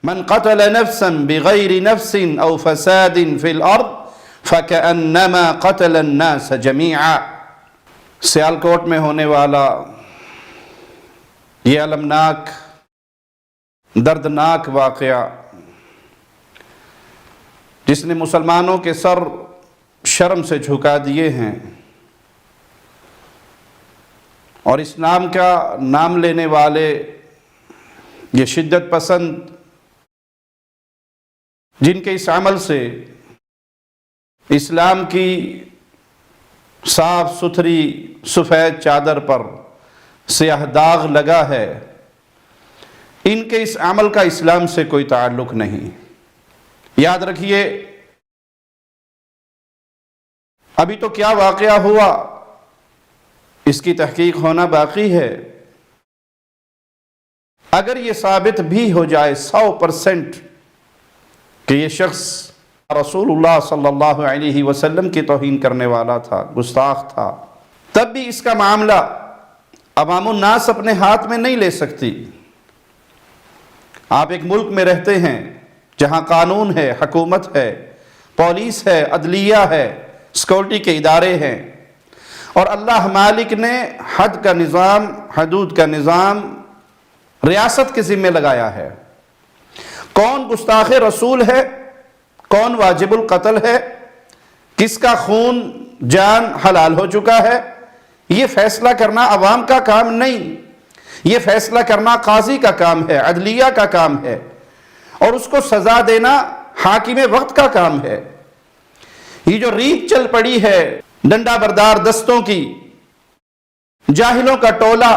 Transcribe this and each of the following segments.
من قتل نفسا بغیر نفس او فساد فی الارض فکأنما قتل الناس جمیعا۔ سیالکوٹ میں ہونے والا یہ المناک دردناک واقعہ جس نے مسلمانوں کے سر شرم سے جھکا دیے ہیں اور اسلام کا نام لینے والے یہ شدت پسند جن کے اس عمل سے اسلام کی صاف ستھری سفید چادر پر سیاہ داغ لگا ہے، ان کے اس عمل کا اسلام سے کوئی تعلق نہیں۔ یاد رکھیے ابھی تو کیا واقعہ ہوا اس کی تحقیق ہونا باقی ہے۔ اگر یہ ثابت بھی ہو جائے 100% کہ یہ شخص رسول اللہ صلی اللہ علیہ وسلم کی توہین کرنے والا تھا، گستاخ تھا، تب بھی اس کا معاملہ عوام الناس اپنے ہاتھ میں نہیں لے سکتی۔ آپ ایک ملک میں رہتے ہیں جہاں قانون ہے، حکومت ہے، پولیس ہے، عدلیہ ہے، سیکورٹی کے ادارے ہیں، اور اللہ مالک نے حد کا نظام، حدود کا نظام ریاست کے ذمہ لگایا ہے۔ کون گستاخ رسول ہے، کون واجب القتل ہے، کس کا خون جان حلال ہو چکا ہے، یہ فیصلہ کرنا عوام کا کام نہیں، یہ فیصلہ کرنا قاضی کا کام ہے، عدلیہ کا کام ہے، اور اس کو سزا دینا حاکم وقت کا کام ہے۔ یہ جو ریت چل پڑی ہے ڈنڈا بردار دستوں کی، جاہلوں کا ٹولہ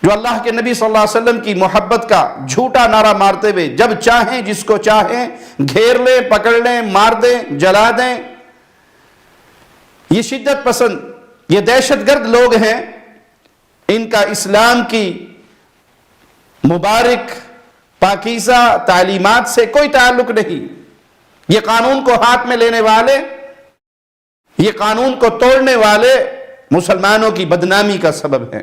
جو اللہ کے نبی صلی اللہ علیہ وسلم کی محبت کا جھوٹا نعرہ مارتے ہوئے جب چاہیں جس کو چاہیں گھیر لیں، پکڑ لیں، مار دیں، جلا دیں، یہ شدت پسند، یہ دہشت گرد لوگ ہیں، ان کا اسلام کی مبارک پاکیزہ تعلیمات سے کوئی تعلق نہیں۔ یہ قانون کو ہاتھ میں لینے والے، یہ قانون کو توڑنے والے مسلمانوں کی بدنامی کا سبب ہیں۔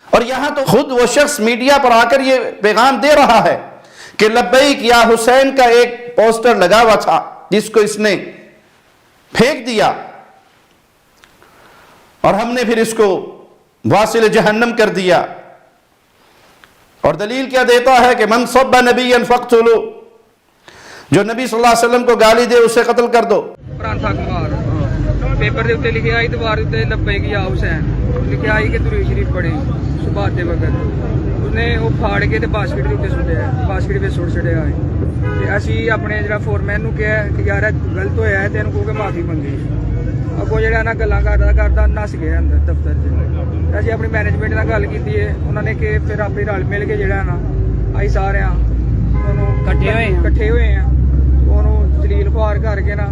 اور یہاں تو خود وہ شخص میڈیا پر آ کر یہ پیغام دے رہا ہے کہ لبیک یا حسین کا ایک پوسٹر لگا ہوا تھا جس کو اس نے پھینک دیا اور ہم نے پھر اس کو واصل جہنم کر دیا۔ اور دلیل کیا دیتا ہے کہ من سب نبیا فاقتلوا، جو نبی صلی اللہ علیہ وسلم کو گالی دے اسے قتل کر دو۔ قرآن تھا کمار پیپر دے اتنے لکھے آئی دوبار اتنے لبیک یا حسین لکھے آئی کہ درود شریف پڑھیں صبح دے وقت، اس نے وہ پھاڑ کے باسکٹ کے اتنے سٹیا، باسکٹ پہ سٹ چڑھیا ہے۔ اسی اپنے جڑا فورمین نو کہا کہ یار غلط ہویا ہے تینوں کہو کہ معافی منگی، اگو جڑا نا گلاں کردا نس گیا اندر دفتر چ۔ اسی اپنی مینجمنٹ نال گل کیتی ہے، انہوں نے کہ پھر اپنی رل مل کے جڑا نا ائی سارے کٹھے ہوئے ہیں، انہوں جلیل خوار کر کے نا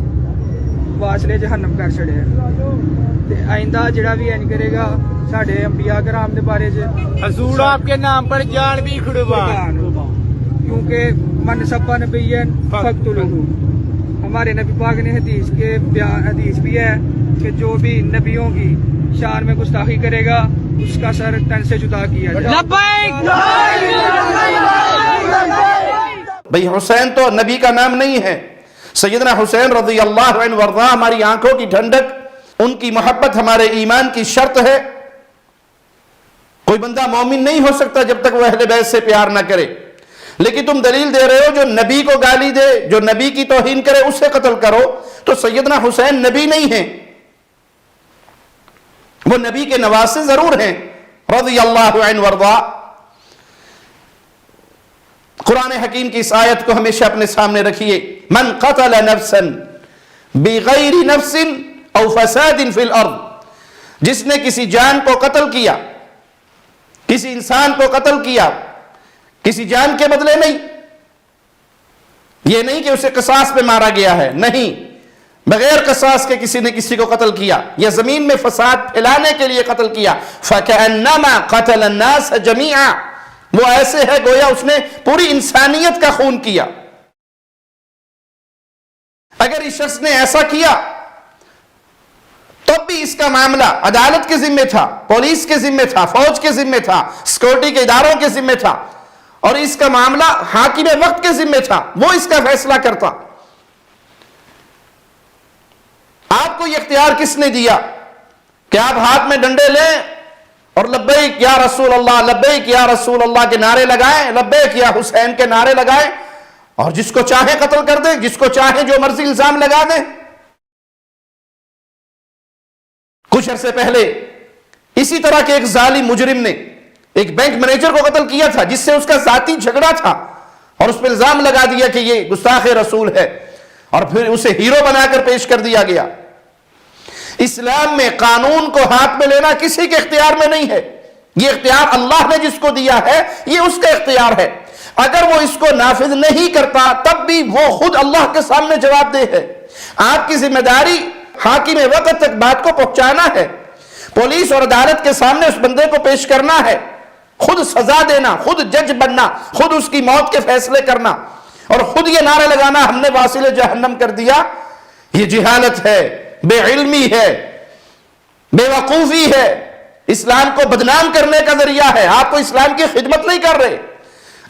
واصلے جہنم کر چڑھیا۔ آئندہ جڑا بھی اینج کرے گا ساڈے انبیاء کرام دے بارے حضور آپ کے نام پر جان بھی قربان، کیونکہ من سب نبی فاقتلوہ، ہمارے نبی پاک نے حدیث بھی ہے کہ جو بھی نبیوں کی شان میں گستاخی کرے گا اس کا سر تن سے جدا کیا جائے۔ بھئی حسین تو نبی کا نام نہیں ہے، سیدنا حسین رضی اللہ عنہ وارضاہ ہماری آنکھوں کی ٹھنڈک، ان کی محبت ہمارے ایمان کی شرط ہے۔ کوئی بندہ مومن نہیں ہو سکتا جب تک وہ اہل بیت سے پیار نہ کرے، لیکن تم دلیل دے رہے ہو جو نبی کو گالی دے، جو نبی کی توہین کرے اسے قتل کرو، تو سیدنا حسین نبی نہیں ہیں، وہ نبی کے نواسے ضرور ہیں رضی اللہ عنہ وارضاہ۔ قرآن حکیم کی اس آیت کو ہمیشہ اپنے سامنے رکھیے، من قتل نفسا بغیر نفس او فساد فی الارض، جس نے کسی جان کو قتل کیا، کسی انسان کو قتل کیا، کسی جان کے بدلے نہیں، یہ نہیں کہ اسے قصاص پہ مارا گیا ہے، نہیں، بغیر قصاص کے کسی نے کسی کو قتل کیا یا زمین میں فساد پھیلانے کے لیے قتل کیا، فَكَأَنَّمَا قَتَلَ النَّاسَ جَمِيعًا، وہ ایسے ہے گویا اس نے پوری انسانیت کا خون کیا۔ اگر اس شخص نے ایسا کیا تب بھی اس کا معاملہ عدالت کے ذمہ تھا، پولیس کے ذمہ تھا، فوج کے ذمہ تھا، سیکورٹی کے اداروں کے ذمہ تھا، اور اس کا معاملہ حاکم وقت کے ذمہ تھا، وہ اس کا فیصلہ کرتا۔ آپ کو یہ اختیار کس نے دیا کہ آپ ہاتھ میں ڈنڈے لیں اور لبیک یا رسول اللہ، لبیک یا رسول اللہ کے نعرے لگائیں، لبیک یا حسین کے نعرے لگائیں، اور جس کو چاہے قتل کر دیں، جس کو چاہے جو مرضی الزام لگا دیں؟ کچھ عرصے پہلے اسی طرح کے ایک ظالم مجرم نے ایک بینک مینیجر کو قتل کیا تھا، جس سے اس کا ذاتی جھگڑا تھا، اور اس پہ الزام لگا دیا کہ یہ گستاخ رسول ہے، اور پھر اسے ہیرو بنا کر پیش کر دیا گیا۔ اسلام میں قانون کو ہاتھ میں لینا کسی کے اختیار میں نہیں ہے، یہ اختیار اللہ نے جس کو دیا ہے، یہ اس کا اختیار ہے۔ اگر وہ اس کو نافذ نہیں کرتا تب بھی وہ خود اللہ کے سامنے جواب دہ ہے۔ آپ کی ذمہ داری حاکم وقت تک بات کو پہنچانا ہے، پولیس اور عدالت کے سامنے اس بندے کو پیش کرنا ہے، خود سزا دینا، خود جج بننا، خود اس کی موت کے فیصلے کرنا، اور خود یہ نعرے لگانا ہم نے واصل جہنم کر دیا، یہ جہالت ہے، بے علمی ہے، بے وقوفی ہے، اسلام کو بدنام کرنے کا ذریعہ ہے۔ آپ کو اسلام کی خدمت نہیں کر رہے،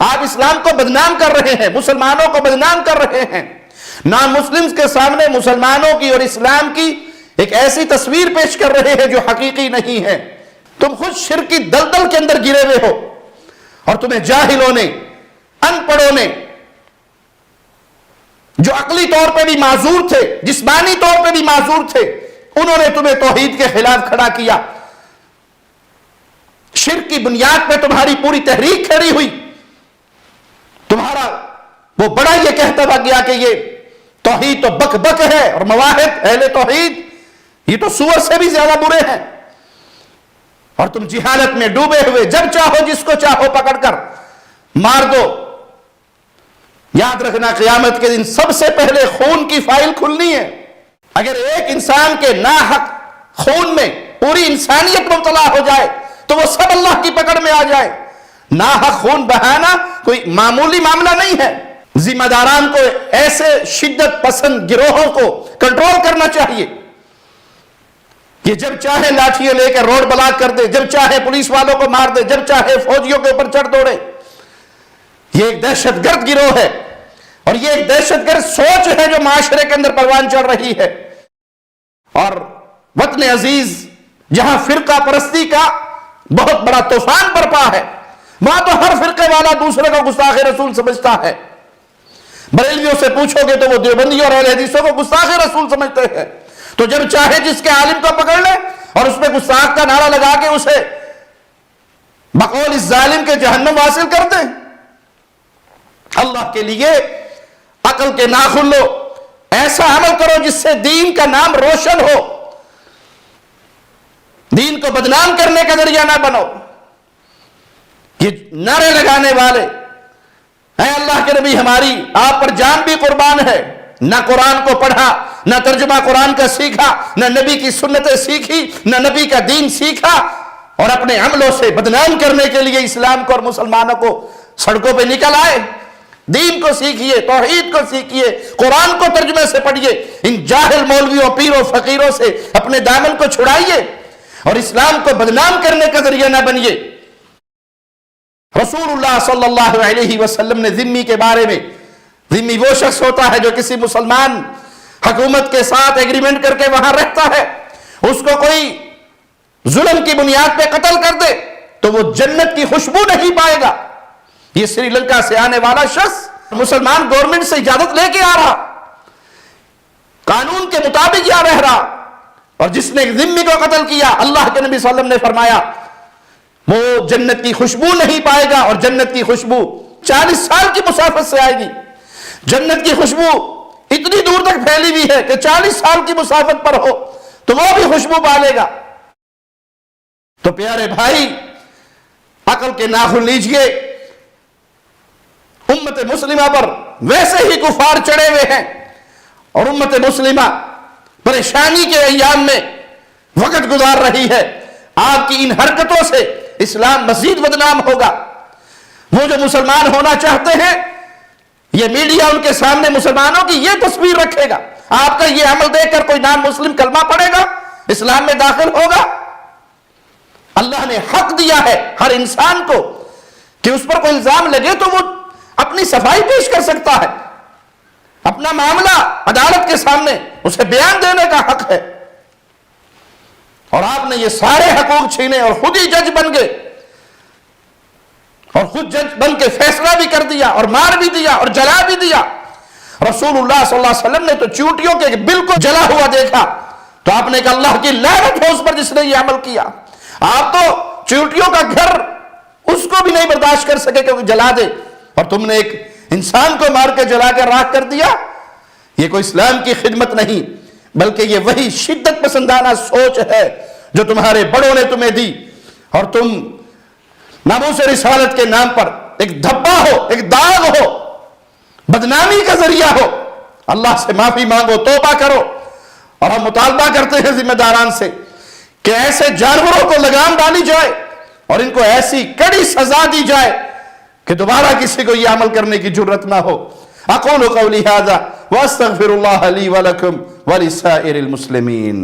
آپ اسلام کو بدنام کر رہے ہیں، مسلمانوں کو بدنام کر رہے ہیں، نان مسلمز کے سامنے مسلمانوں کی اور اسلام کی ایک ایسی تصویر پیش کر رہے ہیں جو حقیقی نہیں ہے۔ تم خود شرک کی دلدل کے اندر گرے ہوئے ہو، اور تمہیں جاہلوں نے، ان پڑھوں نے، جو عقلی طور پہ بھی معذور تھے، جسمانی طور پہ بھی معذور تھے، انہوں نے تمہیں توحید کے خلاف کھڑا کیا۔ شرک کی بنیاد پہ تمہاری پوری تحریک کھڑی ہوئی، تمہارا وہ بڑا یہ کہتا ہوا گیا کہ یہ توحید تو بک بک ہے، اور مواحد اہل توحید یہ تو سور سے بھی زیادہ برے ہیں، اور تم جہالت میں ڈوبے ہوئے جب چاہو جس کو چاہو پکڑ کر مار دو۔ یاد رکھنا قیامت کے دن سب سے پہلے خون کی فائل کھلنی ہے۔ اگر ایک انسان کے ناحق خون میں پوری انسانیت مبتلا ہو جائے تو وہ سب اللہ کی پکڑ میں آ جائے۔ ناحق خون بہانا کوئی معمولی معاملہ نہیں ہے۔ ذمہ داران کو ایسے شدت پسند گروہوں کو کنٹرول کرنا چاہیے کہ جب چاہے لاٹھیاں لے کر روڈ بلاک کر دے، جب چاہے پولیس والوں کو مار دے، جب چاہے فوجیوں کے اوپر چڑھ دوڑے۔ یہ ایک دہشت گرد گروہ ہے، اور یہ ایک دہشت گرد سوچ ہے جو معاشرے کے اندر پروان چڑھ رہی ہے۔ اور وطن عزیز جہاں فرقہ پرستی کا بہت بڑا طوفان برپا ہے، وہاں تو ہر فرقے والا دوسرے کو گستاخ رسول سمجھتا ہے۔ بریلویوں سے پوچھو گے تو وہ دیوبندیوں اور اہل حدیثوں کو گستاخ رسول سمجھتے ہیں، تو جب چاہے جس کے عالم کو پکڑ لے اور اس پہ گستاخ کا نعرہ لگا کے اسے بقول اس ظالم کے جہنم واصل کر دیں۔ اللہ کے لیے عقل کے ناخن لو، ایسا عمل کرو جس سے دین کا نام روشن ہو، دین کو بدنام کرنے کا ذریعہ نہ بنو۔ یہ نعرے لگانے والے، اے اللہ کے نبی ہماری آپ پر جان بھی قربان ہے، نہ قرآن کو پڑھا، نہ ترجمہ قرآن کا سیکھا، نہ نبی کی سنتیں سیکھی، نہ نبی کا دین سیکھا، اور اپنے عملوں سے بدنام کرنے کے لیے اسلام کو اور مسلمانوں کو سڑکوں پہ نکل آئے۔ دین کو سیکھیے، توحید کو سیکھیے، قرآن کو ترجمے سے پڑھیے، ان جاہل مولویوں، پیروں، فقیروں سے اپنے دامن کو چھڑائیے، اور اسلام کو بدنام کرنے کا ذریعہ نہ بنیے۔ رسول اللہ صلی اللہ علیہ وسلم نے ذمی کے بارے میں، ذمی وہ شخص ہوتا ہے جو کسی مسلمان حکومت کے ساتھ ایگریمنٹ کر کے وہاں رہتا ہے، اس کو کوئی ظلم کی بنیاد پہ قتل کر دے تو وہ جنت کی خوشبو نہیں پائے گا۔ یہ سری لنکا سے آنے والا شخص مسلمان گورنمنٹ سے اجازت لے کے آ رہا، قانون کے مطابق یہاں رہ رہا، اور جس نے ایک ذمی کو قتل کیا، اللہ کے نبی صلی اللہ علیہ وسلم نے فرمایا وہ جنت کی خوشبو نہیں پائے گا، اور جنت کی خوشبو 40 سال کی مسافت سے آئے گی۔ جنت کی خوشبو اتنی دور تک پھیلی ہوئی ہے کہ 40 سال کی مسافت پر ہو تو وہ بھی خوشبو پالے گا۔ تو پیارے بھائی، عقل کے ناخن لیجئے۔ امت مسلمہ پر ویسے ہی کفار چڑھے ہوئے ہیں، اور امت مسلمہ پریشانی کے ایام میں وقت گزار رہی ہے۔ آپ کی ان حرکتوں سے اسلام مزید بدنام ہوگا۔ وہ جو مسلمان ہونا چاہتے ہیں، یہ میڈیا ان کے سامنے مسلمانوں کی یہ تصویر رکھے گا، آپ کا یہ عمل دیکھ کر کوئی نان مسلم کلمہ پڑھے گا، اسلام میں داخل ہوگا۔ اللہ نے حق دیا ہے ہر انسان کو کہ اس پر کوئی الزام لگے تو وہ اپنی صفائی پیش کر سکتا ہے، اپنا معاملہ عدالت کے سامنے اسے بیان دینے کا حق ہے۔ اور آپ نے یہ سارے حقوق چھینے اور خود ہی جج بن گئے، اور خود جج بن کے فیصلہ بھی کر دیا اور مار بھی دیا اور جلا بھی دیا۔ رسول اللہ صلی اللہ علیہ وسلم نے تو چیونٹیوں کے بل کو جلا ہوا دیکھا، تو آپ نے کہا اللہ کی لعنت ہو اس پر جس نے یہ عمل کیا۔ آپ تو چیونٹیوں کا گھر اس کو بھی نہیں برداشت کر سکے کہ وہ جلا دے، اور تم نے ایک انسان کو مار کے جلا کے راکھ کر دیا۔ یہ کوئی اسلام کی خدمت نہیں، بلکہ یہ وہی شدت پسندانہ سوچ ہے جو تمہارے بڑوں نے تمہیں دی، اور تم ناموس رسالت کے نام پر ایک دھبا ہو، ایک داغ ہو، بدنامی کا ذریعہ ہو۔ اللہ سے معافی مانگو، توبہ کرو۔ اور ہم مطالبہ کرتے ہیں ذمہ داران سے کہ ایسے جانوروں کو لگام ڈالی جائے اور ان کو ایسی کڑی سزا دی جائے کہ دوبارہ کسی کو یہ عمل کرنے کی جرت نہ ہو۔ اقول قولی ھذا واستغفر اللہ لی ولکم ولسائر المسلمین۔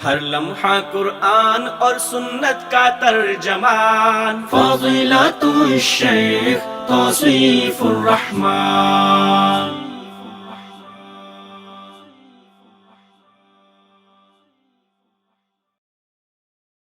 ہر لمحہ قرآن اور سنت کا ترجمان، فضیلت الشیخ توصیف الرحمان۔